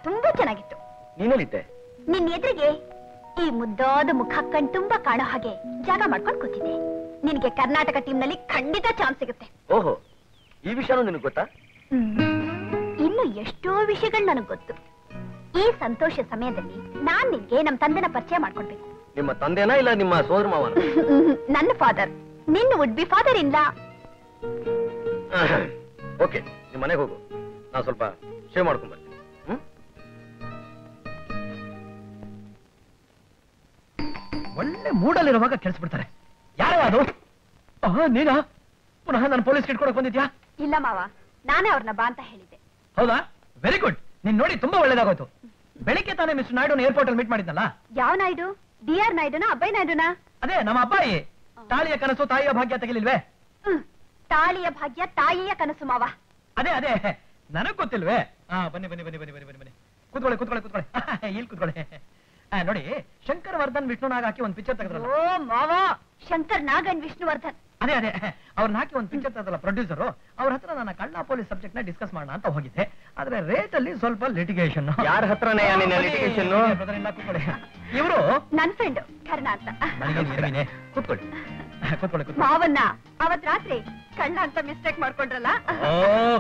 ತುಂಬಾ ಚೆನ್ನಾಗಿತ್ತು. ನೀನಲ್ಲಿದ್ದೆ? ನಿನ್ ಎದುರಿಗೆ ಈ ಮುದ್ದಾದ ಮುಖ ಕಣ್ ತುಂಬಾ ಕಾಣೋ ಹಾಗೆ ಜಾಗ ಮಾಡ್ಕೊಂಡು ಕೂತಿದ್ದೆ. ನಿನಗೆ ಕರ್ನಾಟಕ ಟೀಮ್ ನಲ್ಲಿ ಖಂಡಿತ ಚಾನ್ಸ್ ಸಿಗುತ್ತೆ. ಓಹೋ, ಈ ವಿಷಯನೂ ನಿನಗೆ ಗೊತ್ತಾ? ಇನ್ನು ಎಷ್ಟೋ ವಿಷಯಗಳು ನನಗೆ ಗೊತ್ತು. ಈ ಸಂತೋಷ ಸಮಯದಲ್ಲಿ ನಾನ್ ನಿನ್ಗೆ ನಮ್ ತಂದೆನ ಪರಿಚಯ ಮಾಡ್ಕೊಡ್ಬೇಕು. ನಿಮ್ಮ ತಂದೆನಾ ಇಲ್ಲ ನಿಮ್ಮ ಸೋದರ ಮಾವನ? ನನ್ನ ಫಾದರ್. ನಿನ್ನ ವುಡ್ ಬಿ ಫಾದರ್ ಇಲ್ಲ. ಓಕೆ, ನಿಮ್ಮ ಮನೆಗೆ ಹೋಗು, ನಾನು ಸ್ವಲ್ಪ ಶೇವ್ ಮಾಡ್ಕೊಂಡ್ ಬರ್ತೀನಿ. ಒಳ್ಳೆ ಮೂಡಲ್ಲಿರುವಾಗ ಕೆಲ್ಸಬಿಡ್ತಾರೆ. ಯಾರೋ ಅದು? ನೀನಾ? ಪುನಃ ನಾನು ಪೊಲೀಸ್ ಇಟ್ಕೊಡಕ್ ಬಂದಿದ್ಯಾ? ಇಲ್ಲ ಮಾವ, ನಾನೇ ಅವ್ರನ್ನ ಬಾ ಅಂತ ಹೇಳಿದ್ದೆ. ಹೌದಾ? Very good. ನೀನ್ ನೋಡಿ ತುಂಬಾ ಒಳ್ಳೇದಾಗೋಯ್ತು. ಬೆಳಿಗ್ಗೆ ತಾನೇ ಮಿಸ್ಟರ್ ನಾಯ್ಡು ಏರ್ಪೋರ್ಟ್ ಅಲ್ಲಿ ಮೀಟ್ ಮಾಡಿದ್ನಲ್ಲ? ಯಾವ ನಾಯ್ಡು? ಡಿ.ಆರ್. ನಾಯ್ಡುನಾ ಅಬ್ಬಾಯಿ ನಾಯ್ಡುನಾ? ಅದೇ ನಮ್ಮ ಅಬ್ಬಾಯಿ. ತಾಳಿಯ ಕನಸು ತಾಯಿಯ ಭಾಗ್ಯ ತೆಗಿಲಿಲ್ವೇ? ತಾಳಿಯ ಭಾಗ್ಯ ತಾಯಿಯ ಕನಸು ಮಾವ. ಅದೇ ಅದೇ, ನನಗ್ ಗೊತ್ತಿಲ್ವೇ? ಬನ್ನಿ ಬನ್ನಿ ಬನ್ನಿ ಬನ್ನಿ ಬನ್ನಿ ಬನ್ನಿ, ಕೂತ್ಕೊಳ್ಳಿ ಕೂತ್ಕೊಳ್ಳಿ ಕೂತ್ಕೊಳ್ಳಿ. ಇಲ್ಲಿ ಕೂತ್ಕೊಳ್ಳಿ. ನೋಡಿ, ಶಂಕರ್ ವರ್ಧನ್ ವಿಷ್ಣುನಾಗ್ ಹಾಕಿ ಒಂದು ಪಿಕ್ಚರ್ ತೆಗೆದ್ರಲ್ಲ. ಓ ಮಾವ, ಶಂಕರ್ ನಾಗ್ ಅಂಡ್ ವಿಷ್ಣುವರ್ಧನ್. ಅದೇ ಅದೇ, ಅವ್ರನ್ನ ಹಾಕಿ ಒಂದು ಪಿಕ್ಚರ್ ತೆಗೆದ್ರಲ್ಲ ಪ್ರೊಡ್ಯೂಸರು. ಅವ್ರ ಹತ್ರ ನನ್ನ ಕಳ್ಳ ಪೊಲೀಸ್ ಸಬ್ಜೆಕ್ಟ್ ನ ಡಿಸ್ಕಸ್ ಮಾಡೋಣ ಅಂತ ಹೋಗಿದ್ದೆ. ಆದ್ರೆ ರೇಟ್ ಅಲ್ಲಿ ಸ್ವಲ್ಪ ಲಿಟಿಗೇಷನ್. ಯಾರ ಹತ್ರನೇ ಲಿಟಿಗೇಷನ್? ಇವರು ನನ್ ಫ್ರೆಂಡ್ ಕರ್ಣ ಅಂತ. ಕೂತ್ಕೊಳ್ಳಿ ಕೂತ್ಕೊಳ್ಳಿ. ಮಾವನ್ನ ಅವತ್ ರಾತ್ರಿ ಕಳ್ಳ ಅಂತ ಮಿಸ್ಟೇಕ್ ಮಾಡ್ಕೊಂಡ್ರಲ್ಲ. ಓ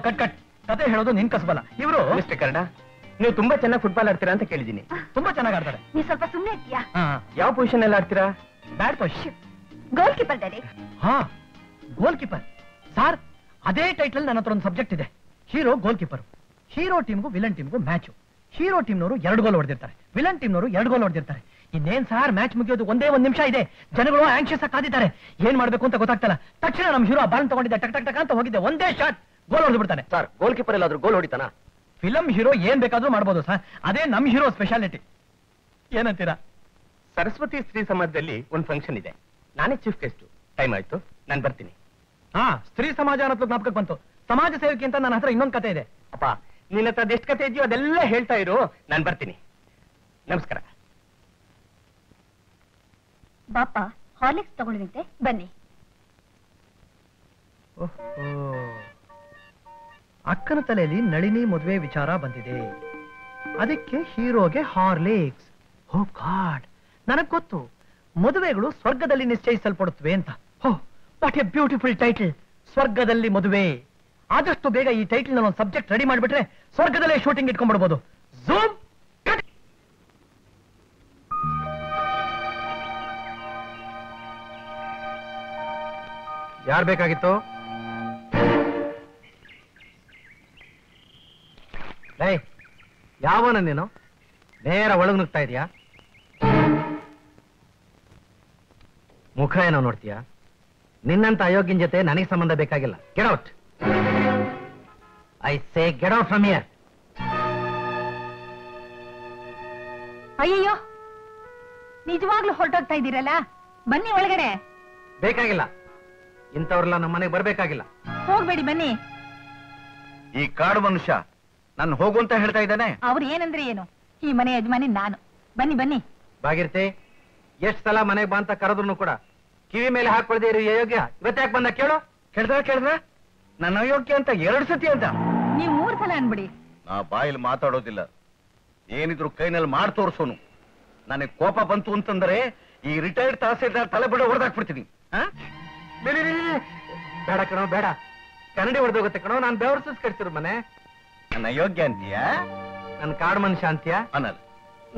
ಕಟ್ ಕಟ್, ಕತೆ ಹೇಳೋದು ನಿನ್ ಕಸಬಲ್ಲ. ಇವರು ಮಿಸ್ಟರ್ ಕರ್ಣ, ನೀವು ತುಂಬಾ ಚೆನ್ನಾಗಿ ಫುಟ್ಬಾಲ್ ಆಡ್ತೀರಾ ಅಂತ ಕೇಳಿದೀನಿ. ತುಂಬಾ ಚೆನ್ನಾಗಿ ಆಡ್ತಾರೆ. ನೀ ಸ್ವಲ್ಪ ಸುಮ್ನೆ ಇರ್ತೀಯಾ? ಯಾವ ಪೊಸಿಷನ್ ಎಲ್ಲ ಆಡ್ತೀರಾ? Bat position. Goal keeper daddy. Goal keeper sir. ಅದೇ ಟೈಟಲ್ ನನ್ನ ಹತ್ರ ಒಂದು ಸಬ್ಜೆಕ್ಟ್ ಇದೆ. Hero goal keeper. ಹೀರೋ ಟೀಮ್ಗೂ ವಿಲನ್ ಟೀಮ್ಗೂ ಮ್ಯಾಚ್. ಹೀರೋ ಟೀಮ್ನವರು 2 ಗೋಲ್ ಹೊಡೆದಿರ್ತಾರೆ, ವಿಲನ್ ಟೀಮ್ನವರು 2 ಗೋಲ್ ಹೊಡೆದಿರ್ತಾರೆ. ಇನ್ನೇನ್ ಸಾರ್, ಮ್ಯಾಚ್ ಮುಗಿಯೋದು ಒಂದೇ 1 ನಿಮಿಷ ಇದೆ. ಜನಗಳು ಆಂಕ್ಷಿಯಸ್ ಆಗಿ ಕಾದಿದ್ದಾರೆ. ಏನ್ ಮಾಡ್ಬೇಕು ಅಂತ ಗೊತ್ತಾಗ್ತಲ್ಲ. ತಕ್ಷಣ ನಮ್ ಹೀರೋ ಬಾಲ್ ತಗೊಂಡಿದ್ದೆ, ಟಕ್ ಟಕ್ ಟಕ್ ಅಂತ ಹೋಗಿದ್ದೆ, ಒಂದೇ ಶಾಟ್ ಗೋಲ್ ಹೊಡೆದು ಬಿಡ್ತಾನೆ. ಸರ್, ಗೋಲ್ ಕೀಪರ್ ಎಲ್ಲಾದ್ರೂ ಗೋಲ್ ಹೊಡಿತಾನ? ಫಿಲಂ ಹೀರೋ ಏನ್ ಬೇಕಾದ್ರೂ ಮಾಡ್ಬೋದು ಸರ್, ಅದೇ ನಮ್ ಹೀರೋ ಸ್ಪೆಷಾಲಿಟಿ. ಏನಂತೀರಾ? ಸರಸ್ವತಿ ಸ್ತ್ರೀ ಸಮಾಜದಲ್ಲಿ ಒಂದು ಫಂಕ್ಷನ್ ಇದೆ, ನಾನೇ ಚೀಫ್ ಗೆಸ್ಟ್. ಟೈಮ್ ಆಯ್ತು, ನಾನು ಬರ್ತೀನಿ. ಸ್ತ್ರೀ ಸಮಾಜ ಅನ್ನೋದು ಜ್ಞಾಪಕಕ್ಕೆ ಬಂತು. ಸಮಾಜ ಸೇವಕಿ ಅಂತ ನನ್ನ ಹತ್ರ ಇನ್ನೊಂದು ಕತೆ ಇದೆ. ಅಪ್ಪ, ನಿನ್ನ ಹತ್ರ ಅದೆಷ್ಟು ಕತೆ ಇದೆಯೋ ಅದೆಲ್ಲ ಹೇಳ್ತಾ ಇರು, ನಾನು ಬರ್ತೀನಿ. ನಮಸ್ಕಾರ. ಬಾಪ, ಹಾರ್ಲಿಕ್ಸ್ ತಗೊಳ್ಳುವಂತೆ ಬನ್ನಿ. ಅಕ್ಕನ ತಲೆಯಲ್ಲಿ ನಳಿನಿ ಮದುವೆ ವಿಚಾರ ಬಂದಿದೆ, ಅದಕ್ಕೆ ಹೀರೋಗೆ ಹಾರ್ಲಿಕ್ಸ್. ಓ ಗಾಡ್, ನನಗ್ ಗೊತ್ತು ಮದುವೆಗಳು ಸ್ವರ್ಗದಲ್ಲಿ ನಿಶ್ಚಯಿಸಲ್ಪಡುತ್ತವೆ ಅಂತ. ವಾಟ್ ಎ ಬ್ಯೂಟಿಫುಲ್ ಟೈಟಲ್, ಸ್ವರ್ಗದಲ್ಲಿ ಮದುವೆ. ಆದಷ್ಟು ಬೇಗ ಈ ಟೈಟಲ್ ನ ಒಂದು ಸಬ್ಜೆಕ್ಟ್ ರೆಡಿ ಮಾಡಿಬಿಟ್ರೆ ಸ್ವರ್ಗದಲ್ಲೇ ಶೂಟಿಂಗ್ ಇಟ್ಕೊಂಡ್ಬಿಡ್ಬೋದು. ಝೂಮ್. ಯಾರು ಬೇಕಾಗಿತ್ತು? ಯಾವನ ನೀನು? ನೇರ ಒಳಗ್ ನುಗ್ತಾ ಇದೀಯಾ? ಮುಖ ಏನೋ ನೋಡ್ತೀಯಾ? ನಿನ್ನಂತ ಅಯೋಗ್ಯನ ಜೊತೆ ನನಗೆ ಸಂಬಂಧ ಬೇಕಾಗಿಲ್ಲ. Get out. I say get out from here. ಅಯ್ಯಯ್ಯೋ, ನಿಜವಾಗ್ಲೂ ಹೊರಟೋಗ್ತಾ ಇದ್ದೀರಲ್ಲ, ಬನ್ನಿ ಒಳಗಡೆ. ಬೇಕಾಗಿಲ್ಲ, ಇಂಥವ್ರೆಲ್ಲ ನಮ್ಮ ಮನೆಗೆ ಬರ್ಬೇಕಾಗಿಲ್ಲ. ಹೋಗ್ಬೇಡಿ, ಬನ್ನಿ. ಈ ಕಾಡು ಮನುಷ್ಯ ನಾನು ಹೋಗು ಅಂತ ಹೇಳ್ತಾ ಇದ್ದಾನೆ. ಅವ್ರು ಏನಂದ್ರೆ ಏನು, ಈ ಮನೆ ಯಜಮಾನಿ ನಾನು. ಬನ್ನಿ ಬನ್ನಿ. ಭಾಗಿರ್ತಿ, ಎಷ್ಟ್ ಸಲ ಮನೆಗೆ ಬಾ ಅಂತ ಕರೆದ್ರು ಕೂಡ ಕಿವಿ ಮೇಲೆ ಹಾಕೊಳ್ದೇ ಇರೋ ಅಯೋಗ್ಯ ಇವತ್ತಾಕೆ ಬಂದ? ಕೇಳು. ಕೇಳಿದ್ರ ನನ್ನ ಅಯೋಗ್ಯ ಅಂತ 2 ಸತಿ ಅಂತ. ನೀವು 3 ಸಲ ಅನ್ಬಿಡಿ. ನಾ ಬಾಯಲ್ಲಿ ಮಾತಾಡೋದಿಲ್ಲ, ಏನಿದ್ರು ಕೈನಲ್ಲಿ ಮಾಡಿ ತೋರ್ಸೋನು. ನನಗೆ ಕೋಪ ಬಂತು ಅಂತಂದ್ರೆ ಈ ರಿಟೈರ್ಡ್ ತಹಸೀಲ್ದಾರ್ ತಲೆ ಬಿಡ ಹೊಡೆದಾಕ್ಬಿಡ್ತೀನಿ. ಬೇಡ ಕಣೋ, ಬೇಡ. ಕನ್ನಡಿ ಹೊಡೆದೋಗುತ್ತೆ ಕಣೋ. ನಾನು ಬೆವರು ಕಟ್ತಿರು ಮನೆ. ನನ್ನ ಅಯೋಗ್ಯ ಅಂತೀಯಾ? ನನ್ನ ಕಾಡು ಮನುಷ್ಯ ಅಂತೀಯ? ಅನ್ನಲ್ಲ.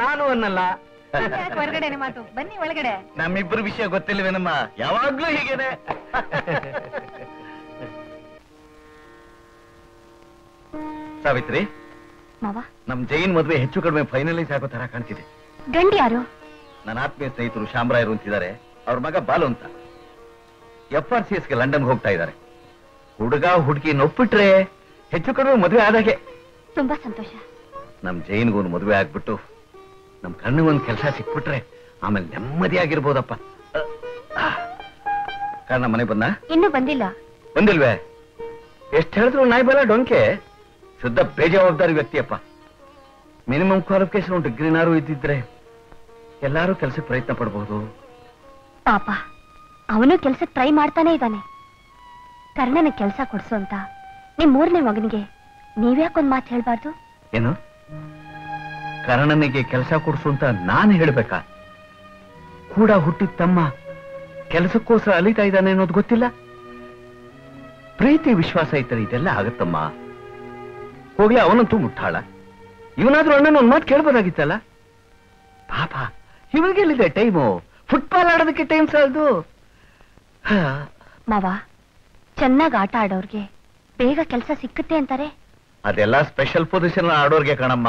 ನಾನು ಅನ್ನಲ್ಲ. ಹೊರಗಡೆ ಮಾತು, ಬನ್ನಿ ಒಳಗಡೆ. ನಮ್ಮಿಬ್ಬರು ವಿಷಯ ಗೊತ್ತಿಲ್ವೇನಮ್ಮ? ಯಾವಾಗ್ಲೂ ಹೀಗೇನೆ. ಸಾವಿತ್ರಿ, ಮಾವ, ನಮ್ ಜೈನ್ ಮದುವೆ ಹೆಚ್ಚು ಕಡಿಮೆ ಫೈನಲೈಸ್ ಆಗೋ ತರ ಕಾಣ್ತಿದೆ. ಗಂಡಿ ಯಾರು? ನನ್ನ ಆತ್ಮೀಯ ಸ್ನೇಹಿತರು ಶಾಮರಾಯರು ಅಂತಿದ್ದಾರೆ. ಅವ್ರ ಮಗ ಬಾಲು ಅಂತ FRCS ಗೆ ಲಂಡನ್ ಹೋಗ್ತಾ ಇದ್ದಾರೆ. ಹುಡುಗ ಹುಡುಗಿ ಒಪ್ಪಿಟ್ರೆ ಹೆಚ್ಚು ಕಡಿಮೆ ಮದುವೆ ಆದಾಗೆ. ತುಂಬಾ ಸಂತೋಷ. ನಮ್ ಜೈನ್ಗೊಂದು ಮದುವೆ ಆಗ್ಬಿಟ್ಟು ನಮ್ ಕಣ್ಣಿಗೊಂದು ಕೆಲಸ ಸಿಕ್ಬಿಟ್ರೆ ಆಮೇಲೆ ನೆಮ್ಮದಿಯಾಗಿರ್ಬೋದಪ್ಪ. ಕಾರಣ ಮನೆ ಬಂದ? ಇನ್ನೂ ಬಂದಿಲ್ಲ. ಬಂದಿಲ್ವೇ? ಎಷ್ಟು ಹೇಳಿದ್ರು ನಾಯಿ ಬಲ ಡೊಂಕೆ. ಶುದ್ಧ ಬೇಜವಾಬ್ದಾರಿ ವ್ಯಕ್ತಿಯಪ್ಪ. ಮಿನಿಮಮ್ ಕ್ವಾಲಿಫಿಕೇಶನ್ ಡಿಗ್ರಿನಾರು ಇದ್ದಿದ್ರೆ ಎಲ್ಲಾರು ಕೆಲಸಕ್ಕೆ ಪ್ರಯತ್ನ ಪಡಬಹುದು. ಪಾಪ, ಅವನು ಕೆಲ್ಸಕ್ಕೆ ಟ್ರೈ ಮಾಡ್ತಾನೆ ಇದ್ದಾನೆ. ಕರ್ಣನ ಕೆಲಸ ಕೊಡ್ಸು ಅಂತ ನಿಮ್ 3ನೇ ಮಗನಿಗೆ ನೀವ್ಯಾಕೊಂದ್ ಮಾತು ಹೇಳ್ಬಾರ್ದು? ಏನು? ಕರ್ಣನಿಗೆ ಕೆಲಸ ಕೊಡಿಸು ಅಂತ ನಾನು ಹೇಳ್ಬೇಕಾ? ಕೂಡ ಹುಟ್ಟಿದ ತಮ್ಮ ಕೆಲಸಕ್ಕೋಸ್ಕರ ಅಲಿತಾ ಇದ್ದಾನೆ ಅನ್ನೋದು ಗೊತ್ತಿಲ್ಲ. ಪ್ರೀತಿ ವಿಶ್ವಾಸ ಇದ್ದರೆ ಇದೆಲ್ಲ ಆಗತ್ತಮ್ಮ. ಹೋಗ್ಲಿ, ಅವನಂತೂ ಮುಟ್ಟಾಳ. ಇವನಾದ್ರೂ ಅಣ್ಣನ ಒಂದ್ ಮಾತು ಕೇಳ್ಬೋದಾಗಿತ್ತಲ್ಲ. ಪಾಪ ಇವನಿಗೆಲ್ಲಿದೆ ಟೈಮು? ಫುಟ್ಬಾಲ್ ಆಡೋದಕ್ಕೆ ಟೈಮ್ ಸಾಲದು. ಮಾವ, ಚೆನ್ನಾಗಿ ಆಟ ಆಡೋರ್ಗೆ ಬೇಗ ಕೆಲಸ ಸಿಕ್ಕುತ್ತೆ ಅಂತಾರೆ. ಅದೆಲ್ಲ ಸ್ಪೆಷಲ್ ಪೊಸಿಷನ್ ಆಡೋರ್ಗೆ ಕಣಮ್ಮ.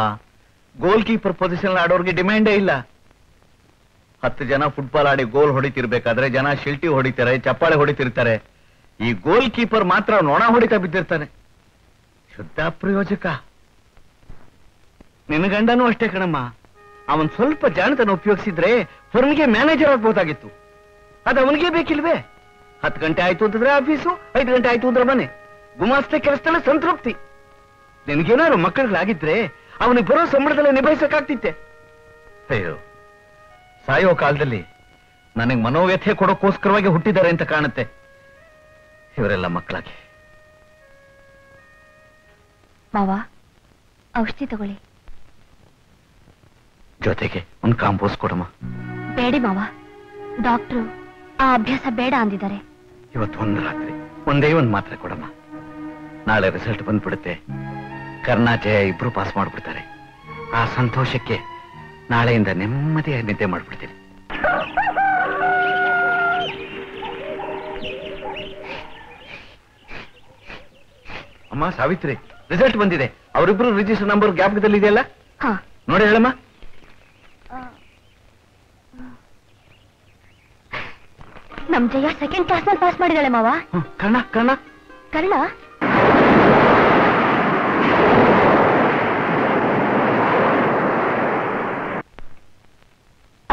ಗೋಲ್ ಕೀಪರ್ ಪೊಸಿಷನ್ ಆಡೋರ್ಗೆ ಡಿಮ್ಯಾಂಡೇ ಇಲ್ಲ. 10 ಜನ ಫುಟ್ಬಾಲ್ ಆಡಿ ಗೋಲ್ ಹೊಡಿತಿರ್ಬೇಕಾದ್ರೆ ಜನ ಶಿಲ್ಟಿ ಹೊಡಿತಾರೆ, ಚಪ್ಪಾಳೆ ಹೊಡಿತಿರ್ತಾರೆ. ಈ ಗೋಲ್ ಕೀಪರ್ ಮಾತ್ರ ನೊಣ ಹೊಡಿತಾ ಬಿದ್ದಿರ್ತಾನೆ. ಶುದ್ಧ ಪ್ರಯೋಜಕ. ನಿನ್ನ ಗಂಡನೂ ಅಷ್ಟೇ ಕಣಮ್ಮ. ಅವನ್ ಸ್ವಲ್ಪ ಜಾಣತನ ಉಪಯೋಗಿಸಿದ್ರೆ ಹೊರನಿಗೆ ಮ್ಯಾನೇಜರ್ ಆಗ್ಬೋದಾಗಿತ್ತು. ಅದು ಅವನಿಗೆ ಬೇಕಿಲ್ವೇ? 10 ಗಂಟೆ ಆಯ್ತು ಅಂತಂದ್ರೆ ಆಫೀಸು, 5 ಗಂಟೆ ಆಯ್ತು ಅಂದ್ರೆ ಮನೆ. ಗುಮಾಸ್ತೆ ಕೆಲಸದಲ್ಲ ಸಂತೃಪ್ತಿ. ನಿನಗೇನಾದ್ರು ಮಕ್ಕಳಿಗಾಗಿದ್ರೆ ಅವನಿಗೆ ಬರೋ ಸಂಬಳದಲ್ಲೇ ನಿಭಾಯಿಸಕ್ಕಾಗ್ತಿತ್ತೆ. ಅಯ್ಯೋ, ಸಾಯೋ ಕಾಲದಲ್ಲಿ ನನಗೆ ಮನೋವ್ಯಥೆ ಕೊಡೋಕ್ಕೋಸ್ಕರವಾಗಿ ಹುಟ್ಟಿದ್ದಾರೆ ಅಂತ ಕಾಣುತ್ತೆ ಇವರೆಲ್ಲ ಮಕ್ಕಳಾಗಿ. ಮಾವ, ಔಷಧಿ ತಗೊಳ್ಳಿ. ಜೊತೆಗೆ ಒಂದು ಕಾಂಪೋಸ್ ಕೊಡಮ್ಮ. ಬೇಡಿ ಮಾವ, ಡಾಕ್ಟ್ರು ಆ ಅಭ್ಯಾಸ ಬೇಡ ಅಂದಿದ್ದಾರೆ. ಇವತ್ತು ಒಂದು ರಾತ್ರಿ ಒಂದೇ ಒಂದು ಮಾತ್ರೆ ಕೊಡಮ್ಮ. ನಾಳೆ ರಿಸಲ್ಟ್ ಬಂದ್ಬಿಡುತ್ತೆ. ಕರ್ಣ ಜಯ ಇಬ್ರು ಪಾಸ್ ಮಾಡ್ಬಿಡ್ತಾರೆ. ಆ ಸಂತೋಷಕ್ಕೆ ನಾಳೆಯಿಂದ ನೆಮ್ಮದಿಯಾಗಿ ನಿದ್ದೆ ಮಾಡ್ಬಿಡ್ತೀನಿ. ಅಮ್ಮ ಸಾವಿತ್ರಿ, ರಿಸಲ್ಟ್ ಬಂದಿದೆ. ಅವರಿಬ್ರು ರಿಜಿಸ್ಟರ್ ನಂಬರ್ ಜ್ಞಾಪಕದಲ್ಲಿ ಇದೆಯಲ್ಲ? ನೋಡಿ ಹೇಳಮ್ಮ. ನಮ್ ಜಯ ಸೆಕೆಂಡ್ ಕ್ಲಾಸ್ ನಲ್ಲಿ ಪಾಸ್ ಮಾಡಿದಾಳೆ ಮಾವ. ಕರ್ಣ ಕರ್ಣ ಕರ್ಣ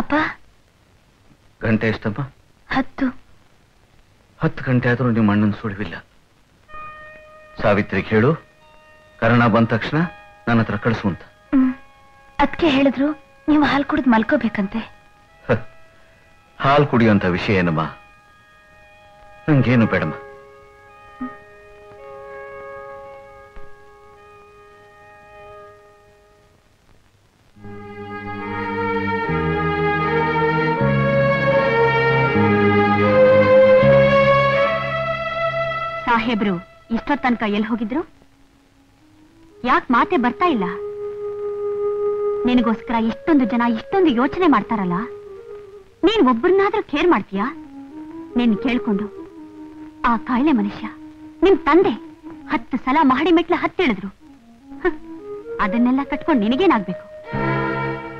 ಅಪ್ಪ. ಗಂಟೆ ಎಷ್ಟಮ್ಮ? 10. 10 ಗಂಟೆ ಆದ್ರೂ ನಿಮ್ಮ ಅಣ್ಣನ ಸುಳಿವಿಲ್ಲ. ಸಾವಿತ್ರಿಗೆ ಹೇಳು, ಕರ್ಣ ಬಂದ ತಕ್ಷಣ ನನ್ನ ಹತ್ರ ಕಳಿಸು ಅಂತ. ಅದಕ್ಕೆ ಹೇಳಿದ್ರು ನೀವು ಹಾಲು ಕುಡಿದು ಮಲ್ಕೋಬೇಕಂತೆ. ಹಾಲು ಕುಡಿಯುವಂತ ವಿಷಯ ಏನಮ್ಮ? ನಂಗೇನು ಬೇಡಮ್ಮ. ಸಾಹೇಬ್ರು ಇಷ್ಟೊತ್ತ ತನಕ ಎಲ್ಲಿ ಹೋಗಿದ್ರು? ಯಾಕೆ ಮಾತೆ ಬರ್ತಾ ಇಲ್ಲ? ನಿನಗೋಸ್ಕರ ಇಷ್ಟೊಂದು ಜನ ಇಷ್ಟೊಂದು ಯೋಚನೆ ಮಾಡ್ತಾರಲ್ಲ, ನೀನ್ ಒಬ್ಬರನ್ನಾದ್ರೂ ಕೇರ್ ಮಾಡ್ತೀಯಾ? ನಿನ್ ಕೇಳ್ಕೊಂಡು ಆ ಕಾಯಿಲೆ ಮನುಷ್ಯ ನಿಮ್ ತಂದೆ 10 ಸಲ ಮಹಡಿ ಮೆಟ್ಲ ಹತ್ತಿಳಿದ್ರು. ಅದನ್ನೆಲ್ಲ ಕಟ್ಕೊಂಡು ನಿನಗೇನಾಗ್ಬೇಕು?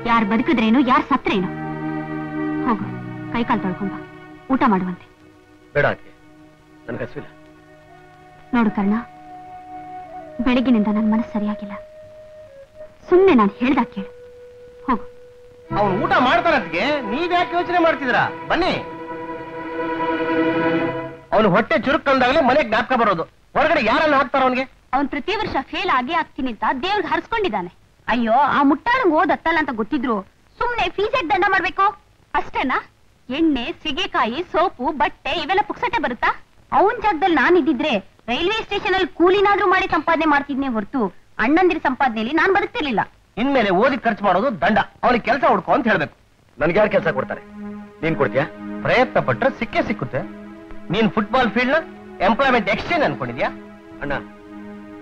ಯಾರು ಬದುಕಿದ್ರೇನು, ಯಾರು ಸತ್ರೇನು? ಹೋಗು, ಕೈಕಾಲು ತೊಳ್ಕೊಂಬ, ಊಟ ಮಾಡುವಂತೆ. ಬೇಡ, ನನಗೆ ಹಸಿವಿಲ್ಲ. ನೋಡು ಕರ್ಣ, ಬೆಳಗಿನಿಂದ ನನ್ನ ಮನಸ್ಸು ಸರಿಯಾಗಿಲ್ಲ. ಸುಮ್ಮನೆ ನಾನು ಹೇಳ್ದಾಗ ಕೇಳು. ಹೋಗು. ಅವನು ಊಟ ಮಾಡ್ತಾರದ್ಗೆ ನೀವ್ಯಾಕೆ ಯೋಚನೆ ಮಾಡ್ತಿದ್ದೀರಾ? ಬನ್ನಿ. ಅವನು ಹೊಟ್ಟೆ ಚುರುಕಂದಾಗಲೇ ಮನೆಗೆ ಜ್ಞಾಪಕ ಬರೋದು. ಹೊರಗಡೆ ಯಾರನ್ನ ಹಾಕ್ತಾರ ಅವನಿಗೆ? ಅವನ್ ಪ್ರತಿ ವರ್ಷ ಫೇಲ್ ಆಗಿ ಆಗ್ತೀನಿ ಅಂತ ದೇವ್ರಿಗೆ ಹರಿಸ್ಕೊಂಡಿದ್ದಾನೆ. ಅಯ್ಯೋ, ಆ ಮುಟ್ಟಾಳಂಗ್ ಓದತ್ತಲ್ಲ ಅಂತ ಗೊತ್ತಿದ್ರು ಸುಮ್ನೆ ಫೀಸ್ ದಂಡ ಮಾಡ್ಬೇಕು ಅಷ್ಟೇನಾ? ಎಣ್ಣೆ, ಸಿಗೆಕಾಯಿ, ಸೋಪು, ಬಟ್ಟೆ ಇವೆಲ್ಲ ಪುಕ್ಸಟ್ಟೆ ಬರುತ್ತಾ? ಅವನ್ ಜಾಗದಲ್ಲಿ ನಾನಿದ್ದಿದ್ರೆ ರೈಲ್ವೆ ಸ್ಟೇಷನ್ ಅಲ್ಲಿ ಕೂಲಿನಾದ್ರೂ ಮಾಡಿ ಸಂಪಾದನೆ ಮಾಡ್ತಿದ್ನೆ ಹೊರತು ಅಣ್ಣಂದಿರ ಸಂಪಾದನೆಯಲ್ಲಿ ನಾನ್ ಬದುಕ್ತಿರ್ಲಿಲ್ಲ. ಇನ್ಮೇಲೆ ಓದಿ ಖರ್ಚು ಮಾಡೋದು ದಂಡ. ಅವನಿಗೆ ಕೆಲಸ ಹುಡ್ಕೋ ಅಂತ ಹೇಳ್ಬೇಕು. ನನ್ಗೆ ಯಾರು ಕೆಲಸ ಕೊಡ್ತಾರೆ? ನೀನ್ ಕೊಡ್ತೀಯಾ? ಪ್ರಯತ್ನ ಪಟ್ರೆ ಸಿಕ್ಕೇ ಸಿಕ್ಕುತ್ತೆ. ನೀನ್ ಫುಟ್ಬಾಲ್ ಫೀಲ್ಡ್ ನ ಎಂಪ್ಲಾಯ್ಮೆಂಟ್ ಎಕ್ಸ್ಚೇಂಜ್ ಅನ್ಕೊಂಡಿದ್ಯಾ? ಅಣ್ಣ,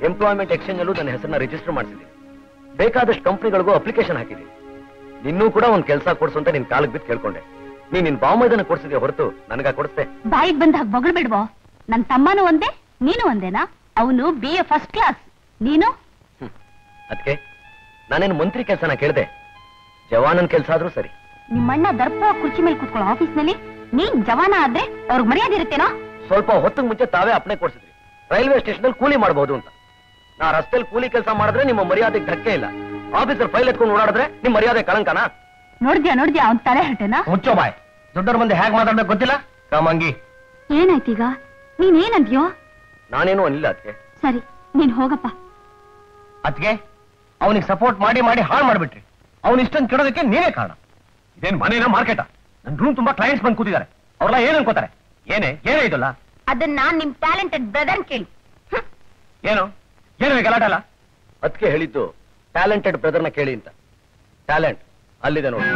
ಎಂಪ್ಲಾಯ್ಮೆಂಟ್ ಎಕ್ಸ್ಚೇಂಜ್ ಅಲ್ಲೂ ನನ್ನ ಹೆಸರನ್ನ ರಿಜಿಸ್ಟರ್ ಮಾಡಿಸಿದ್ದೀನಿ. ಬೇಕಾದಷ್ಟು ಕಂಪ್ನಿಗಳಿಗೂ ಅಪ್ಲಿಕೇಶನ್ ಹಾಕಿದ್ದೀನಿ. ನಿನ್ನೂ ಕೂಡ ಒಂದು ಕೆಲಸ ಕೊಡ್ಸು ಅಂತ ನಿನ್ ಕಾಲಕ್ಕೆ ಬಿದ್ದು ಕೇಳ್ಕೊಂಡೆ. ನಿನ್ ಬಾಮೈದನ ಕೊಡ್ಸಿದ್ಯಾ ಹೊರತು ನನಗ ಕೊಡಿಸ್ದೆ? ಬಾಯಿಗೆ ಬಂದಾಗ ಬಗಳು ಬಿಡ್ಬೋ. ನನ್ ತಮ್ಮನೂ ಒಂದೇ, ನೀನು ಒಂದೇನಾ? ಅವನು BA ಫಸ್ಟ್ ಕ್ಲಾಸ್, ನೀನು? ಅದಕ್ಕೆ ನಾನೇನು ಮಂತ್ರಿ ಕೆಲಸನ ಕೇಳ್ದೆ? ಜವಾನನ್ ಕೆಲಸ ಆದ್ರೂ ಸರಿ. ನಿಮ್ಮಣ್ಣ ದರ್ಪ ಕುರ್ಚಿ ಮೇಲೆ ಕೂತ್ಕೊಳ್ಳೋ ಆಫೀಸ್ನಲ್ಲಿ ನೀನ್ ಜವಾನ ಆದ್ರೆ ಅವ್ರಿಗೆ ಮರ್ಯಾದೆ ಇರುತ್ತೇನೋ? ಸ್ವಲ್ಪ ಹೊತ್ತಿಗೆ ಮುಂಚೆ ತಾವೇ ಅಪ್ನೆ ಕೊಡ್ಸಿದ್ರಿ, ರೈಲ್ವೆ ಸ್ಟೇಷನ್ ಅಲ್ಲಿ ಕೂಲಿ ಮಾಡಬಹುದು ಅಂತ. ನಾ ರಸ್ತೆಯಲ್ಲಿ ಕೂಲಿ ಕೆಲಸ ಮಾಡಿದ್ರೆ ನಿಮ್ಮ ಮರ್ಯಾದೆಗೆ ಧಕ್ಕೆ ಇಲ್ಲ. ಆಫೀಸರ್ ಫೈಲ್ ಎತ್ಕೊಂಡು ಓಡಾಡಿದ್ರೆ ನಿಮ್ ಮರ್ಯಾದೆ ಕಳಂಕನಾ? ನೋಡ್ದ್ಯಾ ಅವ್ನ್ ತಲೆ ಹರಟೆನಾ? ಮುಚ್ಚೋ ಬಾಯ್. ದೊಡ್ಡವ್ರ ಮುಂದೆ ಹೇಗೆ ಮಾತಾಡ್ಬೇಕು ಗೊತ್ತಿಲ್ಲ? ಕಾಮಂಗಿ. ಏನಾಯ್ತೀಗ? ನೀನೇನಂದ್ಯೋ? ನಾನೇನು ಅನಿಲ್ಲ ಅದಕ್ಕೆ. ಸರಿ, ನೀನ್ ಹೋಗಪ್ಪ. ಅದಕ್ಕೆ ಅವನಿಗೆ ಸಪೋರ್ಟ್ ಮಾಡಿ ಮಾಡಿ ಹಾಳು ಮಾಡ್ಬಿಟ್ರಿ. ಅವನು ಇಷ್ಟೊಂದು ಕೆಡೋದಕ್ಕೆ ನೀವೇ ಕಾರಣ. ಇದೇನ್ ಮನೇನ ಮಾರ್ಕೆಟಾ? ನನ್ ರೂಮ್ ತುಂಬಾ ಕ್ಲೈಂಟ್ಸ್ ಬಂದು ಕೂತಿದ್ದಾರೆ. ಅವ್ರೆಲ್ಲ ಏನ್ ಅನ್ಕೋತಾರೆ? ಏನೇ ಇದಲ್ಲ? ಅದನ್ನ ನಿಮ್ ಟ್ಯಾಲೆಂಟೆಡ್ ಬ್ರದರ್ ಕೇಳಿ. ಏನು ಏನು ಗಲಾಟೆ ಅಲ್ಲ? ಅದಕ್ಕೆ ಹೇಳಿದ್ದು ಟ್ಯಾಲೆಂಟೆಡ್ ಬ್ರದರ್ನ ಕೇಳಿ ಅಂತ. ಟ್ಯಾಲೆಂಟ್ ಅಲ್ಲಿದೆ ನೋಡಿ.